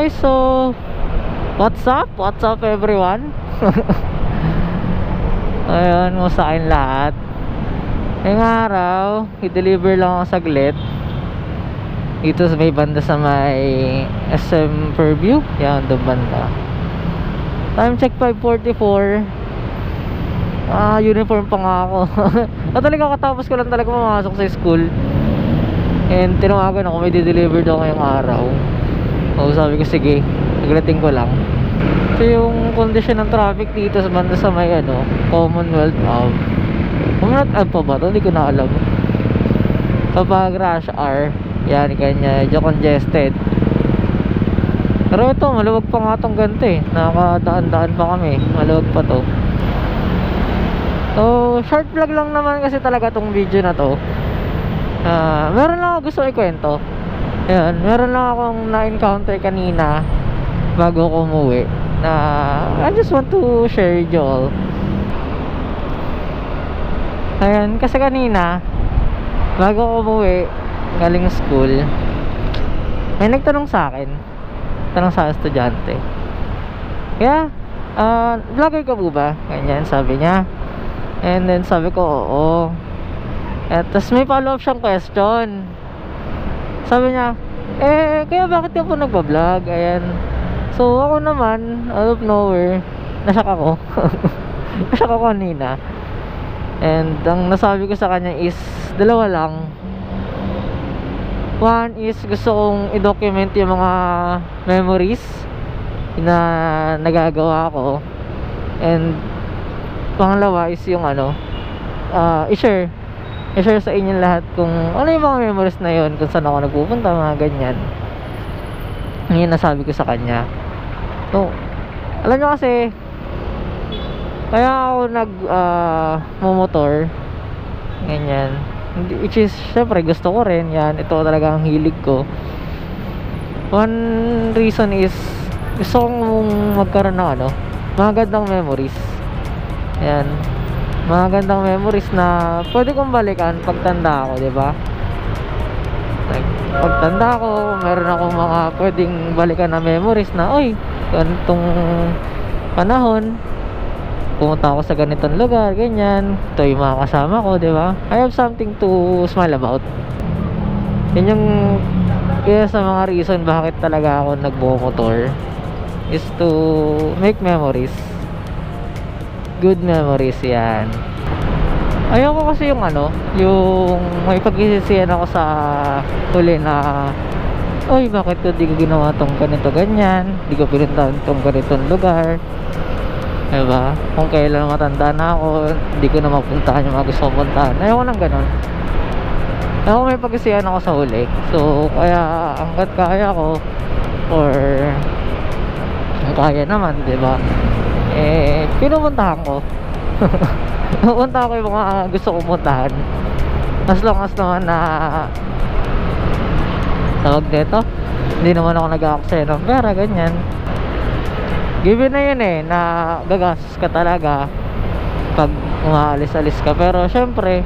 Okay, so what's up? What's up everyone? Ayun, mo sa akin lahat. Ngayong araw, i-deliver lang ako saglit dito sa may banda sa may SM Fairview. Yan, doon banda. Time check 5:44. Uniform pa nga ako. Talaga katapos ko lang talaga pumasok sa school. And tinawagan ako, may di-deliver daw ngayong araw. So sabi ko sige, naglating ko lang. So yung condition ng traffic dito sa banda sa may Commonwealth Ave. Commonwealth Ave pa ba ito? Hindi ko na alam. Kapag rush hour, yan, kanya medyo congested. Pero ito, maluwag pa nga itong ganito eh. Nakakadaan-daan pa kami. Maluwag pa to. So short vlog lang naman kasi talaga tong video na to. Meron lang ako gusto ikwento. Ayan, meron lang akong na-encounter kanina bago ko umuwi na I just want to share with you all. Ayan, kasi kanina bago ko umuwi galing school, may nagtanong sa akin, tanong sa estudyante, kaya vlogger ka po ba? Ganyan sabi niya. And then sabi ko oo. At tas may follow up siyang question. Sabi niya, kaya bakit ka po nagbablog? Ayan. So ako naman, out of nowhere, nasyak ako. Nasyak ako kanina. And ang nasabi ko sa kanya is dalawa lang. One is gusto kong i-document yung mga memories na nagagawa ko. And pangalawa is yung i-share sa inyo lahat kung ano yung mga memories na yun, kung saan ako nagpupunta, mga ganyan. Ngayon nasabi ko sa kanya. So alam nyo kasi, kaya ako motor ganyan, which is syempre gusto ko rin yan. Ito talaga ang hilig ko. One reason is gusto kong magkaroon ng mga gandang memories. Yan, mga gandang memories na pwede kong balikan pagtanda ko, di ba? Like, pagtanda ko, meron akong mga pwedeng balikan na memories na, oy, ganitong panahon pumunta ako sa ganitong lugar, ganyan. Ito yung mga kasama ko, di ba? I have something to smile about. Yun yung kaya sa mga reason bakit talaga ako nagbumotor is to make memories. Good memories yan. Ayoko kasi yung yung may pagsisisihan ako sa huli na, oy, bakit ko di ko ginawa tong ganito ganyan, di ko pinuntahan tong ganitong lugar, diba? Kung kailan matanda na ako, di ko na mapuntahan yung mga gusto kong puntahan. Ayoko nang ganun. Ayoko may pagsisihan ako sa huli. So kaya hanggat kaya ko, or kaya naman, diba, pinupuntahan ko. Pupunta ko yung mga gusto kong puntahan, as long as naman na tawag dito, hindi naman ako nag-aaksaya ng pera, ganyan. Given na yun na gagastos ka talaga pag umaalis-alis ka. Pero syempre,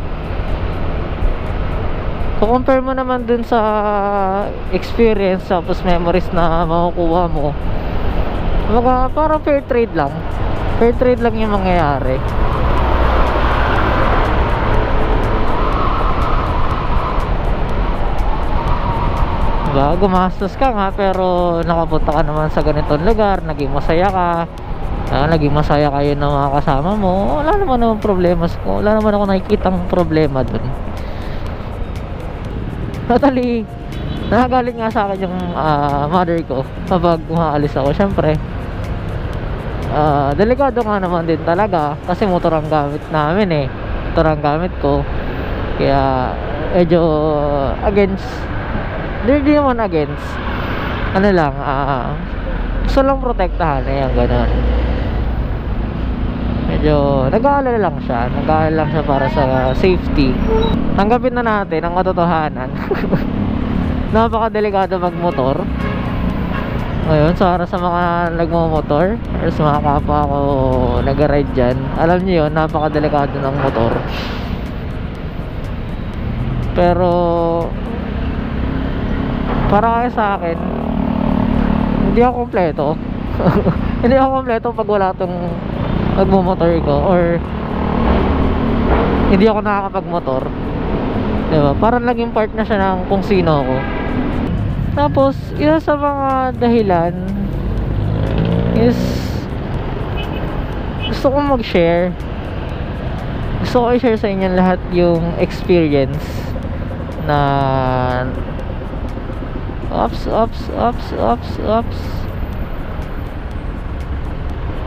kung compare mo naman dun sa experience tapos memories na makukuha mo, parang fair trade lang. Fair trade lang yung mangyayari. Diba? Gumastos ka nga pero nakapunta ka naman sa ganitong lugar, naging masaya ka, naging masaya kayo ng mga kasama mo, wala naman problema. Wala naman ako nakikitang problema dun. Totally, nakagalit nga sa akin yung mother ko kapag umaalis ako. Syempre, delikado nga naman din talaga kasi motor ang gamit namin motor ang gamit ko. Kaya medyo against, hindi naman against, gusto lang protektahan, yung gano'n. Medyo nag-aalala lang siya para sa safety. Tanggapin na natin ang katotohanan. Napakadelikado magmotor ngayon. Para sa mga nagmamotor or sa mga kapwa ko nag-ride dyan, alam niyo yun, napakadelikado ng motor. Pero para kaya sa akin, hindi ako kompleto. Hindi ako kompleto pag wala tong magmumotor ko, or hindi ako nakakapagmotor, diba? Parang naging part na siya ng kung sino ako. Tapos isa sa mga dahilan is gusto kong mag-share. Gusto ko i-share sa inyo lahat yung experience na ups.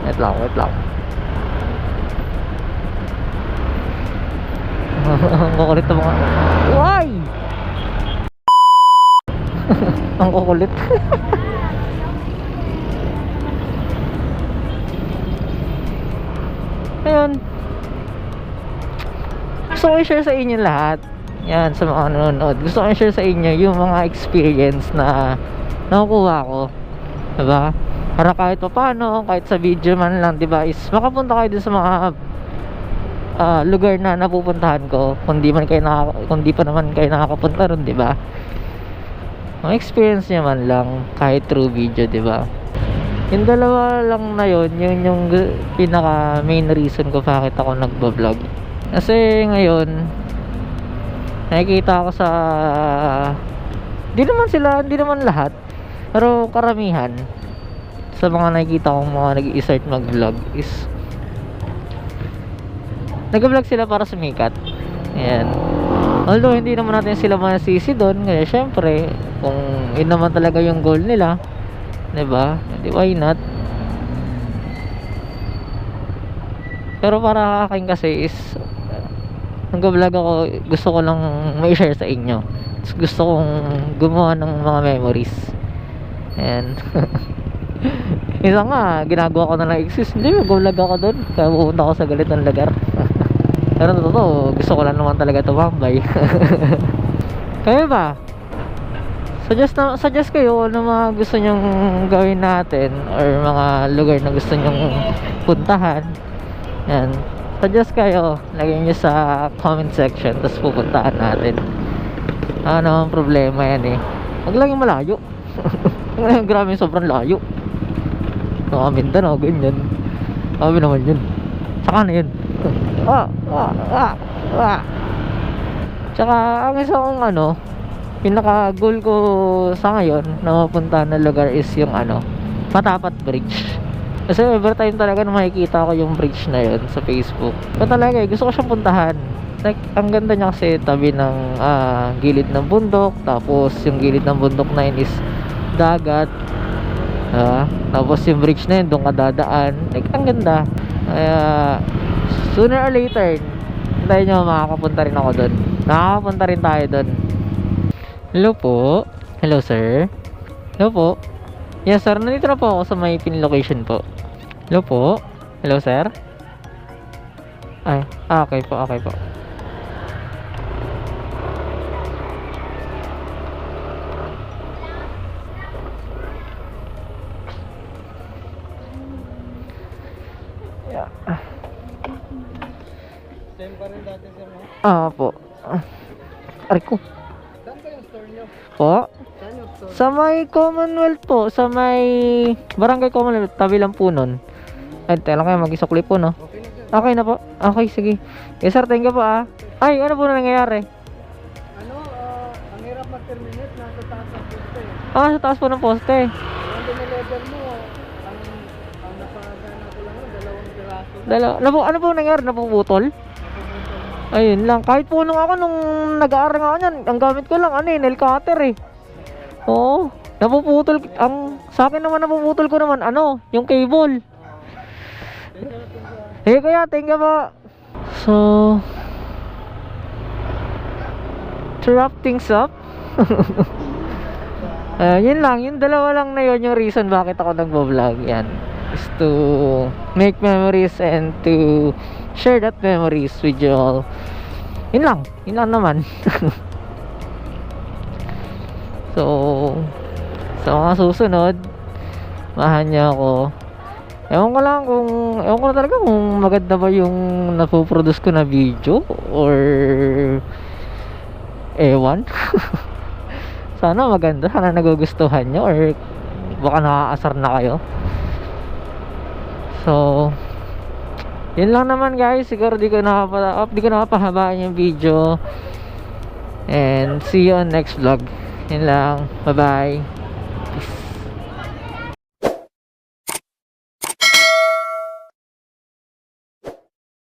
Wait lang. Ang kukulit ng mga... Why? Ang kukulit. Ayun. Gusto ko i-share sa inyo lahat. Yan, sa mga nanonood. Gusto ko i-share sa inyo yung mga experience na nakukuha ko. Diba? Para kahit pa paano, kahit sa video man lang, diba, is makapunta kayo dun sa mga lugar na napupuntahan ko, kung di pa naman kayo nakakapunta ron, diba? Ang experience niya man lang kahit through video, diba? Yung dalawa lang na yun yung pinaka main reason ko bakit ako nagbablog. Kasi ngayon nakikita ko sa, di naman lahat, pero karamihan sa mga nakikita kong mga nag-i-start mag-vlog is nag-vlog sila para sumikat. Ayan. Although hindi naman natin sila masisi doon, kaya syempre kung yun naman talaga yung goal nila, diba? Hindi, why not? Pero para akin kasi is nag-vlog ako, gusto ko lang ma-share sa inyo. Gusto kong gumawa ng mga memories. Ayan. Isa nga, ginagawa ko na lang exist. Hindi, mag-vlog ako doon kaya pupunta ako sa ganitong lugar. Pero totoo, gusto ko lang naman talaga tumambay. Kaya ba? Suggest kayo ano mga gusto nyong gawin natin, or mga lugar na gusto nyong puntahan. Yan, suggest kayo, lagyan nyo sa comment section, tapos pupuntahan natin. Ano ang problema yan eh, wag lang yung malayo. Grabe, sobrang layo. Mindanao, ganyan. Sabi naman yun, saka na yun. Tsaka ang isa kong pinaka goal ko sa ngayon na mapunta na lugar is yung Matapat Bridge. Kasi every time talaga na makikita ko yung bridge na yun sa Facebook, talaga gusto ko siyang puntahan. Like, ang ganda niya kasi tabi ng gilid ng bundok, tapos yung gilid ng bundok na yun is dagat. Tapos yung bridge na yun, doon ka dadaan. Like, ang ganda. Kaya sooner or later, tayo nyo, makakapunta rin ako doon. Nakakapunta rin tayo doon. Hello po. Hello sir. Hello po. Yes sir, nandito na po ako sa may pin location po. Hello po. Hello sir. Ay, okay po, okay po. Yeah. Same pa rin dati sir, no? Po. Aray ko. Saan ba yung store nyo? Po? Saan yung store? Sa may Commonwealth po. Sa may Barangay Commonwealth. Tabi lang po nun. Ay, tala kayo mag-isukli po, no? Okay na sir. Okay na po. Okay, sige. Yes sir, thank you po Ay, ano po na nangyayari? Ang hirap mag-terminate. Nasa taas ng poste. Sa taas po ng poste. Ang dumi-level mo, ang napagana ko lang, 2 piraso. Ano po nangyari? Napuputol? Ayun lang, kahit po nung nag-aaral ako niyan, ang gamit ko lang nail cutter eh. Oo, napuputol. Sa akin naman napuputol ko naman yung cable. Kaya thank you po. So, to wrap things up, yun lang, yung dalawa lang na yun yung reason bakit ako nagbo-vlog. Yan is to make memories and to share that memories with you all. Yun lang naman. So sa mga susunod, mahan niyo ako. Ewan ko na talaga kung maganda ba yung napoproduce ko na video, or ewan. Sana maganda, sana nagugustuhan nyo, or baka nakakaasar na kayo. So yun lang naman guys, siguro di ko napapahabaan yung video. And see you on next vlog. Yun lang, bye bye.